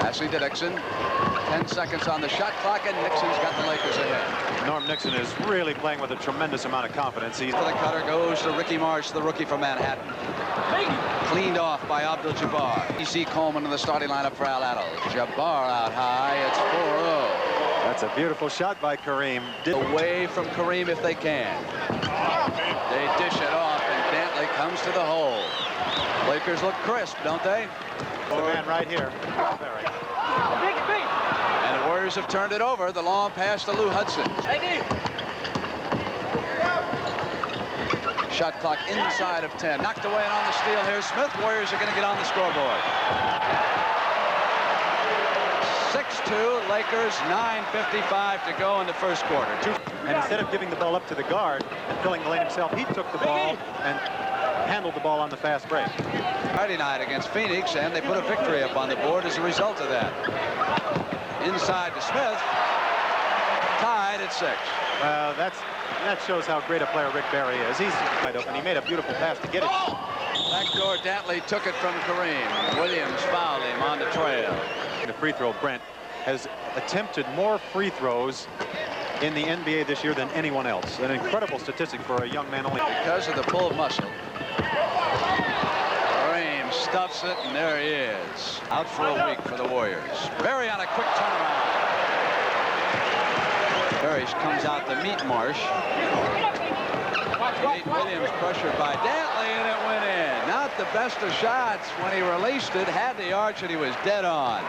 Passing to Nixon. 10 seconds on the shot clock, and Nixon's got the Lakers ahead. Norm Nixon is really playing with a tremendous amount of confidence. He's For the cutter goes to Ricky Marsh, the rookie from Manhattan. Cleaned off by Abdul-Jabbar. E.C. Coleman in the starting lineup for Al Attles. Jabbar out high. It's 4-0. That's a beautiful shot by Kareem. Away from Kareem if they can. They dish it off, and Dantley comes to the hole. Lakers look crisp, don't they? The man right here. And the Warriors have turned it over. The long pass to Lou Hudson. Shot clock inside of 10. Knocked away and on the steal. Here's Smith. Warriors are going to get on the scoreboard. 6-2. Lakers. 9:55 to go in the first quarter. And instead of giving the ball up to the guard and filling the lane himself, he took the ball and handled the ball on the fast break. Friday night against Phoenix, and they put a victory up on the board as a result of that. Inside to Smith. Tied at 6. That shows how great a player Rick Barry is. He's wide open. He made a beautiful pass to get it. Backdoor Dantley took it from Kareem. Williams fouled him on the trail. The free throw, Brent, has attempted more free throws in the NBA this year than anyone else. An incredible statistic for a young man only. Because of the pull muscle. Kareem stuffs it, and there he is. Out for a week for the Warriors. Barry on a quick turnaround. Parrish comes out to meet Marsh. Nate Williams pressured by Dantley, and it went in. Not the best of shots. When he released it, had the arch, and he was dead on.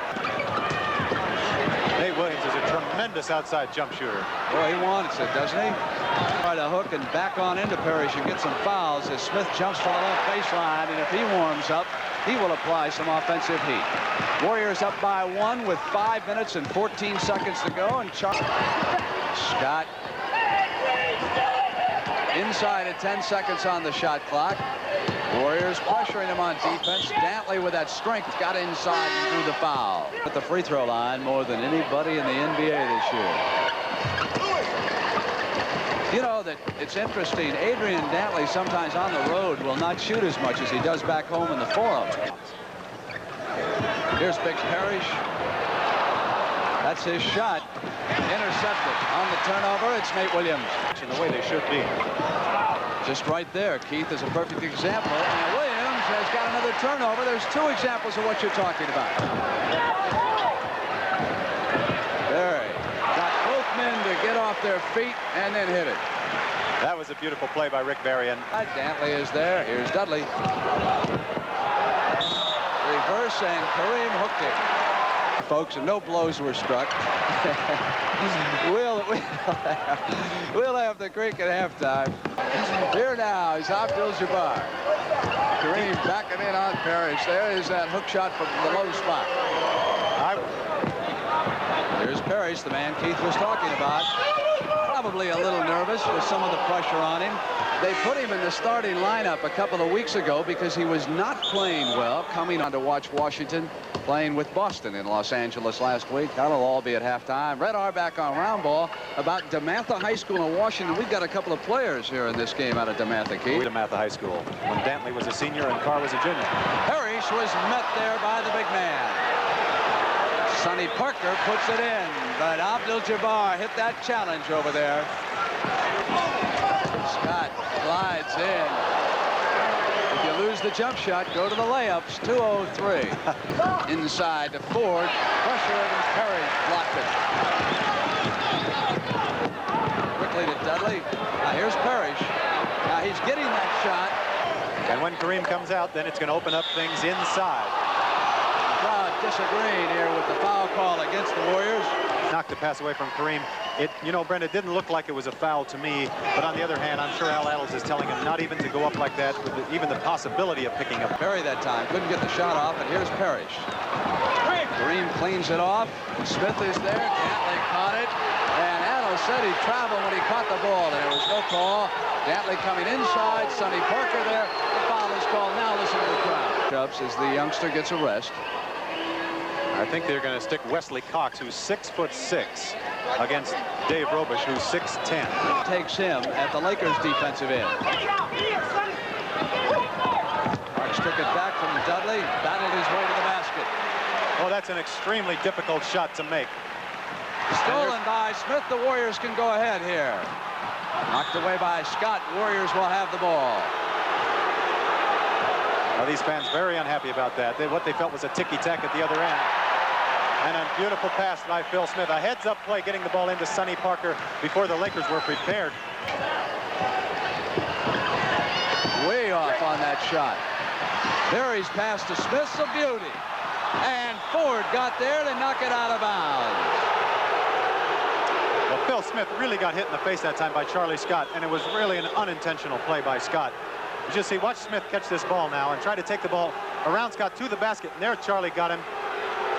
Nate Williams is a tremendous outside jump shooter. Boy, he wants it, doesn't he? Try to hook and back on into Parrish and get some fouls as Smith jumps to the left baseline, and if he warms up, he will apply some offensive heat. Warriors up by 1 with 5 minutes and 14 seconds to go, and Scott inside at 10 seconds on the shot clock. Warriors pressuring him on defense. Dantley with that strength got inside and drew the foul. At the free throw line more than anybody in the NBA this year. You know that it's interesting. Adrian Dantley sometimes on the road will not shoot as much as he does back home in the Forum. Here's Biggs Parrish. That's his shot. Intercepted. On the turnover, it's Nate Williams. In the way they should be. Just right there. Keith is a perfect example. And Williams has got another turnover. There's 2 examples of what you're talking about. There. Got both men to get off their feet and then hit it. That was a beautiful play by Rick Barry. And Dantley is there. Here's Dudley. Reverse, and Kareem hooked it. Folks, and no blows were struck. We'll have the Greek at halftime. Here now is Abdul-Jabbar. Kareem backing in on Parrish. There is that hook shot from the low spot. Here's Parrish, the man Keith was talking about. Probably a little nervous with some of the pressure on him. They put him in the starting lineup a couple of weeks ago because he was not playing well, coming on to watch Washington playing with Boston in Los Angeles last week. That'll all be at halftime. Red R back on Round Ball about DeMatha High School in Washington. We've got a couple of players here in this game out of DeMatha, Keith. DeMatha High School, when Dantley was a senior and Carr was a junior. Parrish was met there by the big man. Sonny Parker puts it in, but Abdul-Jabbar hit that challenge over there. Scott glides in. If you lose the jump shot, go to the layups. 2:03. Inside to Ford. Pressure, and Parrish blocked it. Quickly to Dudley. Now here's Parrish. Now he's getting that shot. And when Kareem comes out, then it's going to open up things inside. Crowd disagreeing here with the foul call against the Warriors. Knocked the pass away from Kareem. You know, Brent, it didn't look like it was a foul to me, but on the other hand, I'm sure Al Attles is telling him not even to go up like that with even the possibility of picking up. Perry that time couldn't get the shot off, and here's Parrish. Kareem cleans it off. Smith is there. Dantley caught it, and Attles said he traveled when he caught the ball, and there was no call. Dantley coming inside. Sonny Parker there. The foul is called. Now listen to the crowd. Ups as the youngster gets a rest. I think they're going to stick Wesley Cox, who's 6'6", against Dave Robish, who's 6'10". Takes him at the Lakers defensive end. Marks took it back from Dudley, battled his way to the basket. Oh, that's an extremely difficult shot to make. Stolen by Smith. The Warriors can go ahead here. Knocked away by Scott. Warriors will have the ball. Well, these fans very unhappy about that. What they felt was a ticky-tack at the other end. And a beautiful pass by Phil Smith. A heads-up play getting the ball into Sonny Parker before the Lakers were prepared. Way off on that shot. Berry's pass to Smith's a beauty. And Ford got there to knock it out of bounds. Well, Phil Smith really got hit in the face that time by Charlie Scott, and it was really an unintentional play by Scott. You just see, watch Smith catch this ball now and try to take the ball around Scott to the basket, and there Charlie got him.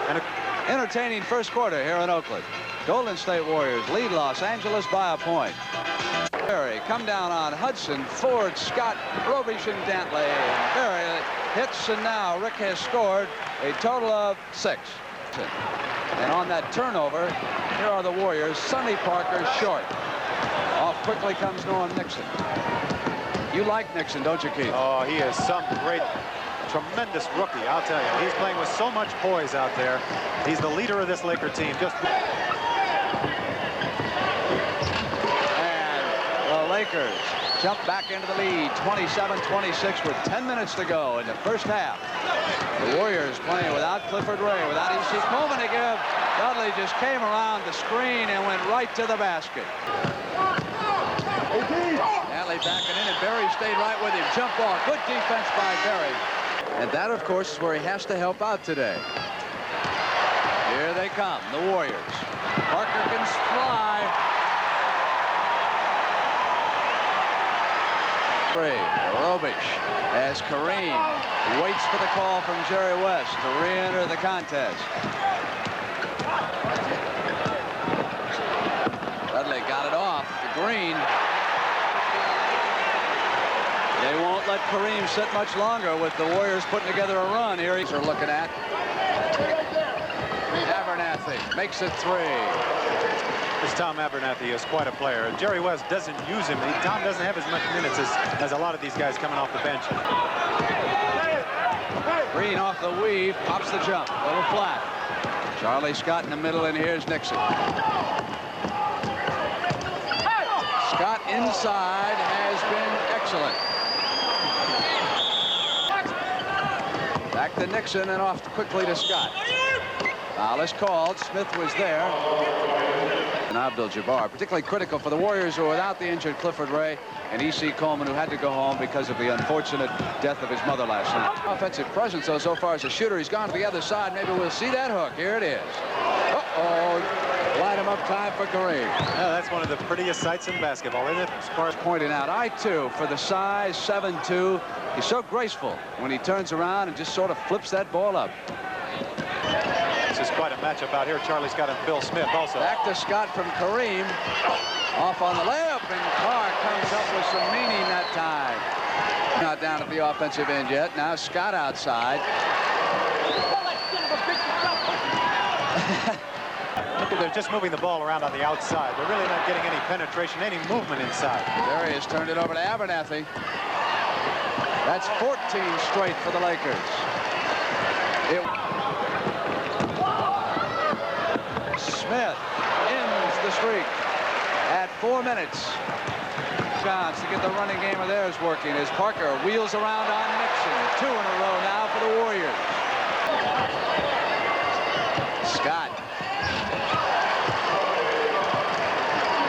And entertaining first quarter here in Oakland. Golden State Warriors lead Los Angeles by a point. Berry come down on Hudson, Ford, Scott, Robish, and Dantley. And Berry hits, and now Rick has scored a total of 6. And on that turnover, here are the Warriors. Sonny Parker short. Off quickly comes Norm Nixon. You like Nixon, don't you, Keith? Oh, he is some great, tremendous rookie, I'll tell you. He's playing with so much poise out there. He's the leader of this Laker team. And the Lakers jump back into the lead, 27-26 with 10 minutes to go in the first half. The Warriors playing without Clifford Ray, without E.C. Coleman to give. Dudley just came around the screen and went right to the basket. Dantley backing in, and Berry stayed right with him. Jump ball, good defense by Berry. And that, of course, is where he has to help out today. Here they come, the Warriors. Parker can fly. Robish as Kareem waits for the call from Jerry West to re-enter the contest. Dudley got it off to Green. They won't let Kareem sit much longer with the Warriors putting together a run. Here he's looking at. Abernathy makes it 3. This Tom Abernathy is quite a player. Jerry West doesn't use him. Tom doesn't have as much minutes as a lot of these guys coming off the bench. Green off the weave, pops the jump, a little flat. Charlie Scott in the middle, and here's Nixon. Scott inside has been excellent. Back to Nixon and off quickly to Scott. Foul is called. Smith was there. And Abdul-Jabbar, particularly critical for the Warriors, who are without the injured Clifford Ray and E.C. Coleman, who had to go home because of the unfortunate death of his mother last night. Offensive presence, though, so far as a shooter. He's gone to the other side. Maybe we'll see that hook. Here it is. Uh-oh. Light him up time for Kareem. Yeah, that's one of the prettiest sights in basketball, isn't it? As far as pointing out, I-2 for the size, 7'2". He's so graceful when he turns around and just sort of flips that ball up. This is quite a matchup out here. Charlie Scott and Phil Smith also. Back to Scott from Kareem. Off on the layup, and Carr comes up with some meaning that time. Not down at the offensive end yet. Now Scott outside. They're just moving the ball around on the outside. They're really not getting any penetration, any movement inside. There he has turned it over to Abernathy. That's 14 straight for the Lakers. Smith ends the streak at 4 minutes. Chance to get the running game of theirs working as Parker wheels around on Nixon. 2 in a row now for the Warriors. Scott.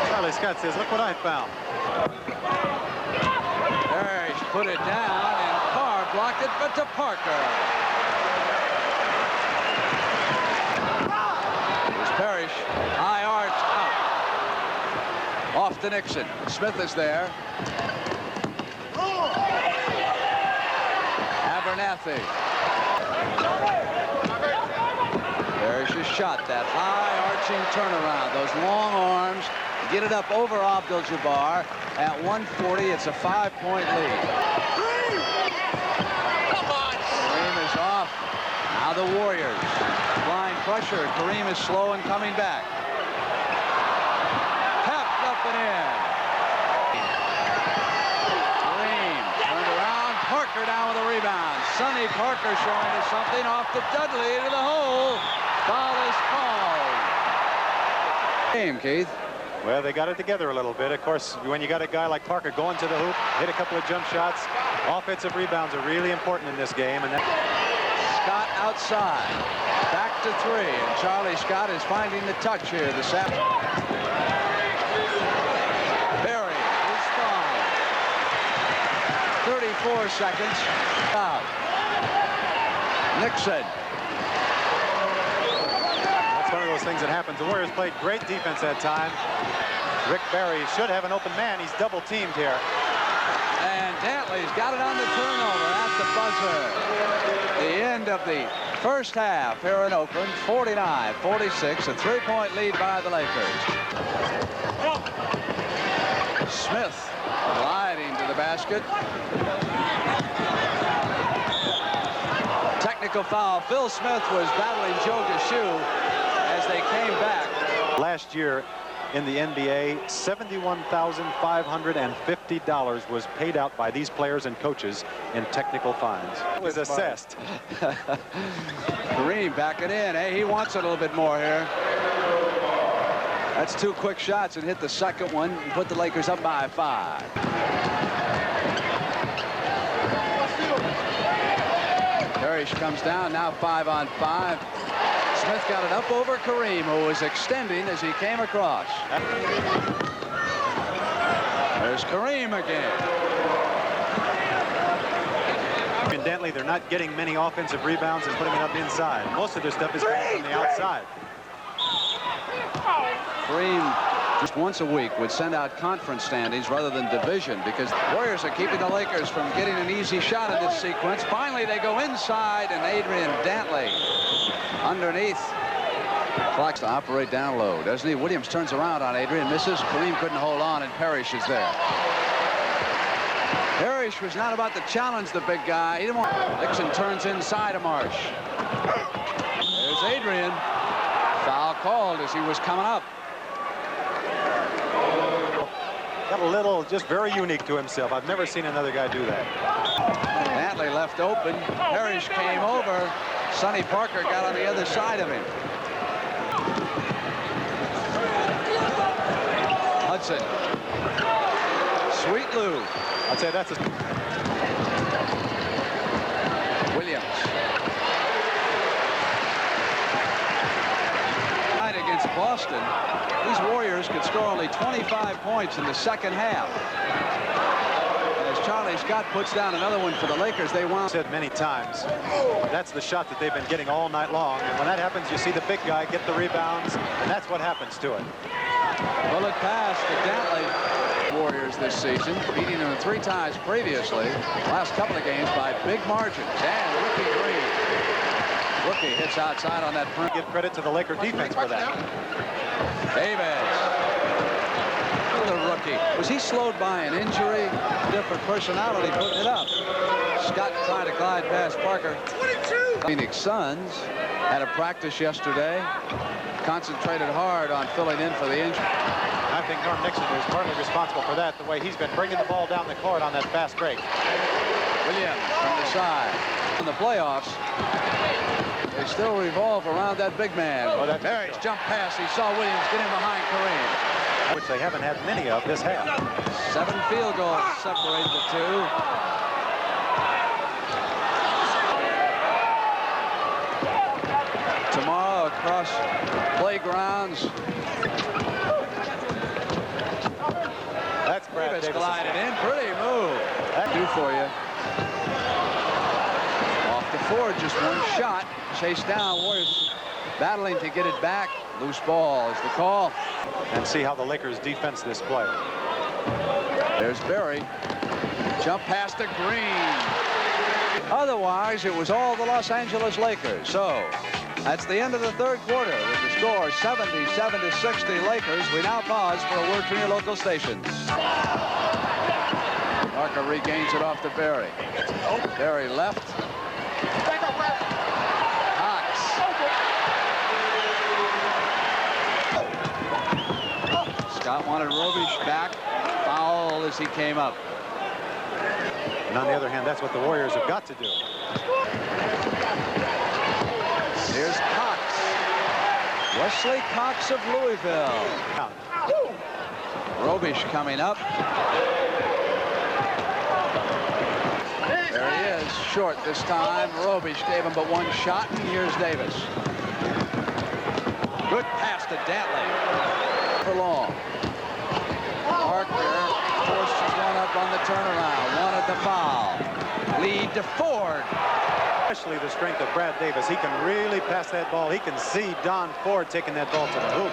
Charlie Scott says, look what I found. Parrish put it down, and Carr blocked it, but to Parker. Parrish, high arch, out. Off to Nixon. Smith is there. Abernathy. Parrish's shot, that high arching turnaround. Those long arms, get it up over Abdul-Jabbar. At 140, it's a 5-point lead. Kareem is off. Now the Warriors. Blind pressure. Kareem is slow and coming back. Tapped up and in. Kareem turned around. Parker down with a rebound. Sonny Parker showing us something off the Dudley to the hole. Foul is called. Game, Keith. Well, they got it together a little bit. Of course, when you got a guy like Parker going to the hoop, hit a couple of jump shots, offensive rebounds are really important in this game. And Scott outside. Back to three. And Charlie Scott is finding the touch here this afternoon. Berry is fouled. 34 seconds. Out. Nixon. that's one of those things that happens. The Warriors played great defense that time. Rick Barry should have an open man. He's double teamed here. And Dantley's got it on the turnover at the buzzer. The end of the first half here in Oakland, 49-46, a three-point lead by the Lakers. Smith gliding to the basket. Technical foul. Phil Smith was battling Joe Gashu as they came back. Last year in the NBA, $71,550 was paid out by these players and coaches in technical fines. It was assessed. Kareem backing in. Hey, he wants it a little bit more here. That's two quick shots and hit the second one and put the Lakers up by 5. Parrish comes down, now 5-on-5. Smith got it up over Kareem, who was extending as he came across. There's Kareem again. And Dantley, they're not getting many offensive rebounds and putting it up inside. Most of their stuff is coming from the outside. Kareem just once a week would send out conference standings rather than division because the Warriors are keeping the Lakers from getting an easy shot in this sequence. Finally, they go inside, and Adrian Dantley underneath. Clocks to operate down low, doesn't he? Williams turns around on Adrian, misses. Kareem couldn't hold on, and Parrish is there. Parrish was not about to challenge the big guy. He didn't want. Dixon turns inside of Marsh. There's Adrian. Foul called as he was coming up. Got a little, just very unique to himself. I've never seen another guy do that. Dantley left open. Parrish came over. Sonny Parker got on the other side of him. Hudson. Sweet Lou. I'd say that's a... Williams. Tonight against Boston, these Warriors could score only 25 points in the second half. And as Charlie Scott puts down another one for the Lakers, they wound. Said many times, that's the shot that they've been getting all night long. And when that happens, you see the big guy get the rebounds, and that's what happens to it. Bullet pass to Dantley. Warriors this season, beating them 3 times previously. Last couple of games by big margins. And Ricky Green. Rookie hits outside on that front. Give credit to the Laker defense for that. Davis. The rookie. Was he slowed by an injury? Different personality putting it up. Scott trying to glide past Parker. 22. Phoenix Suns had a practice yesterday. Concentrated hard on filling in for the injury. I think Norm Nixon is partly responsible for that, the way he's been bringing the ball down the court on that fast break. Williams from the side. In the playoffs, they still revolve around that big man. Oh, that's Parrish jump pass. He saw Williams get in behind Kareem. Which they haven't had many of this half. 7 field goals separate the two. Tomorrow across playgrounds. That's Brad Davis Davis glided in. Pretty move. That do for you. Off the floor, just one shot. Chased down. Warriors battling to get it back. Loose ball is the call. And see how the Lakers defense this play. There's Berry. Jump pass to Green. Otherwise, it was all the Los Angeles Lakers. So that's the end of the third quarter with the score 77-60 Lakers. We now pause for a word from your local stations. Parker regains it off to Berry. Berry left. Cox. Scott wanted Robish back. Foul as he came up. And on the other hand, that's what the Warriors have got to do. Here's Cox. Wesley Cox of Louisville. Robisch coming up. There he is, short this time. Robisch gave him but one shot, and here's Davis. Good pass to Dantley. For long. Parker forces one up on the turnaround. Wanted the foul. Lead to Ford. Especially the strength of Brad Davis. He can really pass that ball. He can see Don Ford taking that ball to the hoop.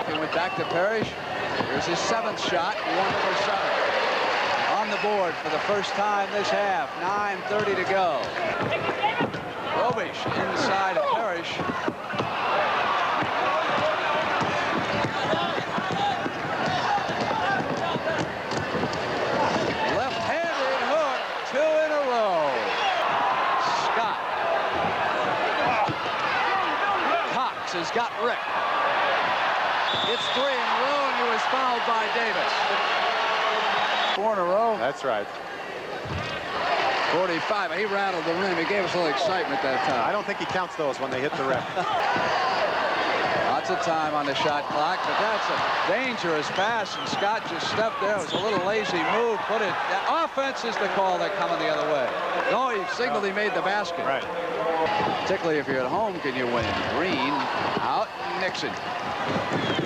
He went back to Parrish. Here's his 7th shot, 1 for 7. On the board for the first time this half. 9:30 to go. Robisch inside of Parrish. Left-handed hook, 2 in a row. Scott. Cox has got Rick. It's 3 in a row, and he was fouled by Davis. 4 in a row. That's right. 45. He rattled the rim. He gave us a little excitement that time. I don't think he counts those when they hit the rim. Lots of time on the shot clock, but that's a dangerous pass, and Scott just stepped there. It was a little lazy move. Put it. Offense is the call that coming the other way. No, he signaled he made the basket. Right. Particularly if you're at home, can you win? Green out. Nixon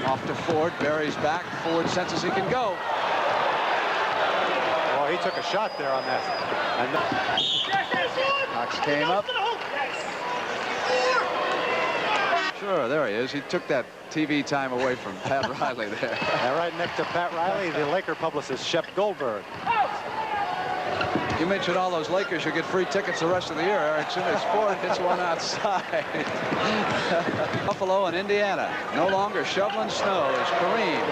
off to Ford. Barry's back. Ford senses he can go. Well, he took a shot there on that. And Cox came up. Sure, there he is. He took that TV time away from Pat Riley there. and right next to Pat Riley, the Laker publicist, Shep Goldberg. You mentioned all those Lakers. You get free tickets the rest of the year, Erickson. As Ford hits one outside. Buffalo and Indiana no longer shoveling snow as Kareem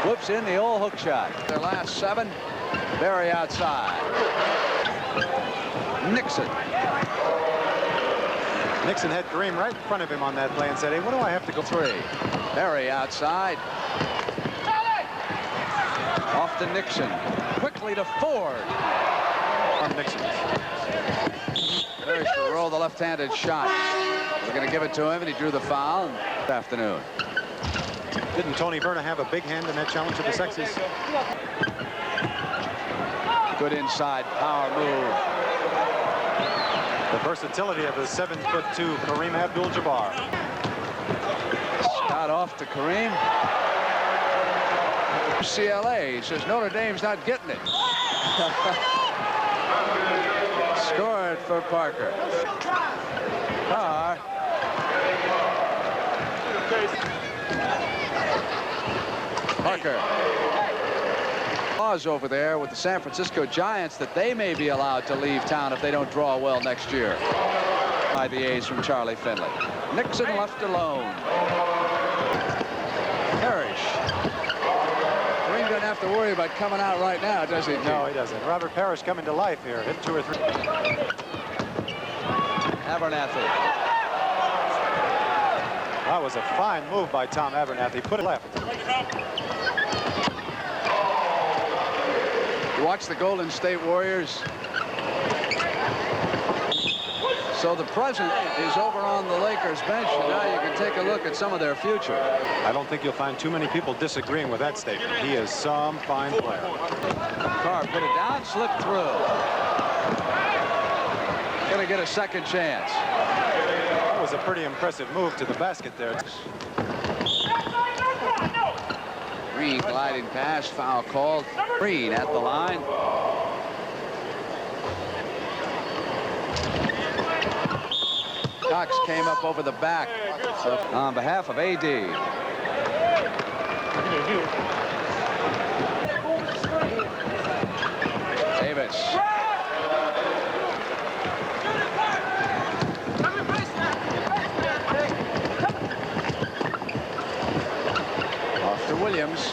whoops in the old hook shot. Their last 7. Barry outside. Nixon. Nixon had Kareem right in front of him on that play and said, hey, what do I have to go 3. Barry outside. Off to Nixon. Quickly to Ford. on Nixon? Barry should roll the left-handed shot. We're going to give it to him, and he drew the foul this afternoon. Didn't Tony Verna have a big hand in that challenge to the Sexies? Good inside power move. The versatility of the 7'2" Kareem Abdul-Jabbar. Scott off to Kareem. UCLA, he says Notre Dame's not getting it. Scored for Parker. Carr. Parker. Laws over there with the San Francisco Giants that they may be allowed to leave town if they don't draw well next year. By the A's from Charlie Finley. Nixon left alone. Parrish. Kareem doesn't have to worry about coming out right now, does he? No, he doesn't. Robert Parrish coming to life here. Hit 2 or 3. Abernathy. That was a fine move by Tom Abernathy. Put it left. You watch the Golden State Warriors. So the present is over on the Lakers bench, and now you can take a look at some of their future. I don't think you'll find too many people disagreeing with that statement. He is some fine player. Carr put it down, slipped through. Gonna get a second chance. That was a pretty impressive move to the basket there. Green gliding pass, foul called. Green at the line. Cox came up over the back on behalf of AD. Davis. Off to Williams.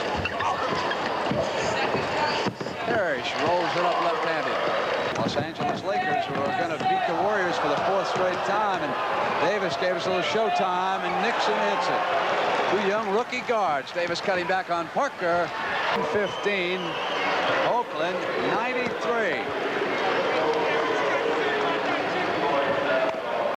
Parrish rolls it up left-handed. Los Angeles Lakers who are going to beat the Warriors for the 4th straight time, and Davis gave us a little showtime, and Nixon hits it. 2 young rookie guards. Davis cutting back on Parker. 15. Oakland 93.